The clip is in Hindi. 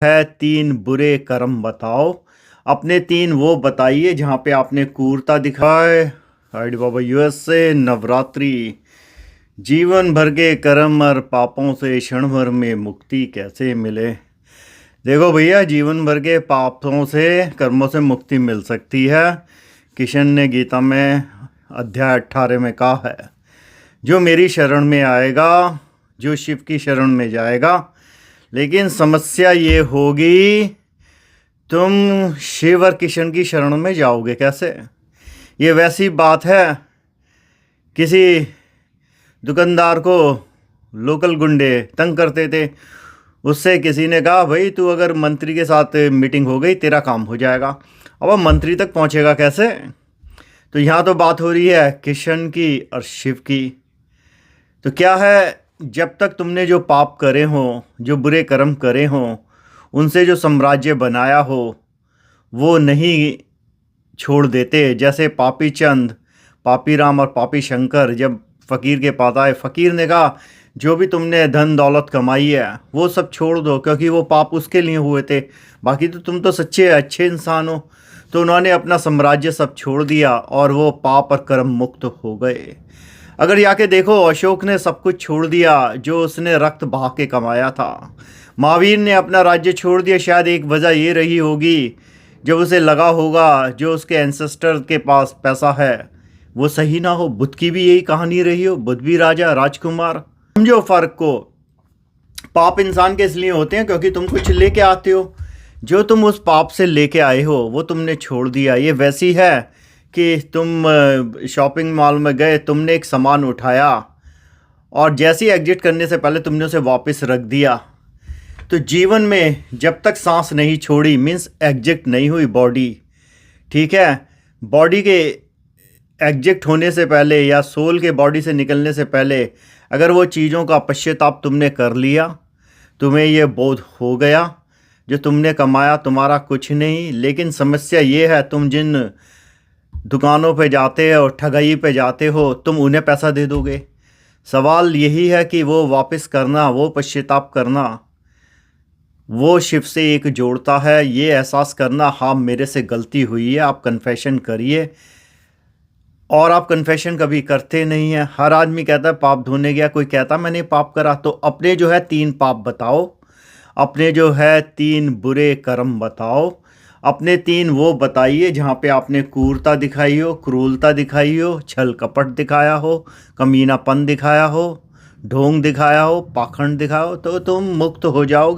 है तीन बुरे कर्म बताओ। अपने तीन वो बताइए जहाँ पे आपने क्रूरता दिखाए। हाइड बाबा यूएस से। नवरात्रि। जीवन भर के कर्म और पापों से क्षण भर में मुक्ति कैसे मिले। देखो भैया, जीवन भर के पापों से कर्मों से मुक्ति मिल सकती है। किशन ने गीता में अध्याय 18 में कहा है, जो मेरी शरण में आएगा, जो शिव की शरण में जाएगा। लेकिन समस्या ये होगी, तुम शिव और किशन की शरण में जाओगे कैसे। ये वैसी बात है, किसी दुकानदार को लोकल गुंडे तंग करते थे। उससे किसी ने कहा, भाई तू अगर मंत्री के साथ मीटिंग हो गई तेरा काम हो जाएगा। अब वो मंत्री तक पहुंचेगा कैसे। तो यहाँ तो बात हो रही है किशन की और शिव की। तो क्या है, जब तक तुमने जो पाप करे हों, जो बुरे कर्म करे हों, उनसे जो साम्राज्य बनाया हो वो नहीं छोड़ देते। जैसे पापी चंद, पापी राम और पापी शंकर जब फ़कीर के पास आए, फ़कीर ने कहा जो भी तुमने धन दौलत कमाई है वो सब छोड़ दो, क्योंकि वो पाप उसके लिए हुए थे, बाकी तो तुम तो सच्चे अच्छे इंसान हो। तो उन्होंने अपना साम्राज्य सब छोड़ दिया और वो पाप और कर्म मुक्त हो गए। अगर जाके देखो, अशोक ने सब कुछ छोड़ दिया जो उसने रक्त बहा के कमाया था। महावीर ने अपना राज्य छोड़ दिया, शायद एक वजह ये रही होगी, जब उसे लगा होगा जो उसके एंसेस्टर के पास पैसा है वो सही ना हो। बुद्ध की भी यही कहानी रही हो, बुद्ध भी राजा राजकुमार। समझो फ़र्क को। पाप इंसान के इसलिए होते हैं क्योंकि तुम कुछ लेके आते हो, जो तुम उस पाप से लेके आए हो वो तुमने छोड़ दिया। ये वैसी है कि तुम शॉपिंग मॉल में गए, तुमने एक सामान उठाया और जैसे ही एग्जिट करने से पहले तुमने उसे वापस रख दिया। तो जीवन में जब तक सांस नहीं छोड़ी, मीन्स एग्जिट नहीं हुई बॉडी, ठीक है, बॉडी के एग्जिट होने से पहले या सोल के बॉडी से निकलने से पहले अगर वो चीज़ों का पश्चाताप तुमने कर लिया, तुम्हें ये बोध हो गया जो तुमने कमाया तुम्हारा कुछ नहीं। लेकिन समस्या ये है, तुम जिन दुकानों पे जाते हो, ठगाई पे जाते हो, तुम उन्हें पैसा दे दोगे। सवाल यही है कि वो वापस करना, वो पश्चाताप करना, वो शिव से एक जोड़ता है। ये एहसास करना, हाँ मेरे से गलती हुई है, आप कन्फेशन करिए। और आप कन्फेशन कभी करते नहीं हैं। हर आदमी कहता है पाप धोने गया, कोई कहता मैंने पाप करा। तो अपने जो है तीन पाप बताओ, अपने जो है तीन बुरे कर्म बताओ। अपने तीन वो बताइए जहाँ पे आपने क्रूरता दिखाई हो, क्रूरता दिखाई हो, छल कपट दिखाया हो, कमीनापन दिखाया हो, ढोंग दिखाया हो, पाखंड दिखाया हो, तो तुम मुक्त हो जाओगे।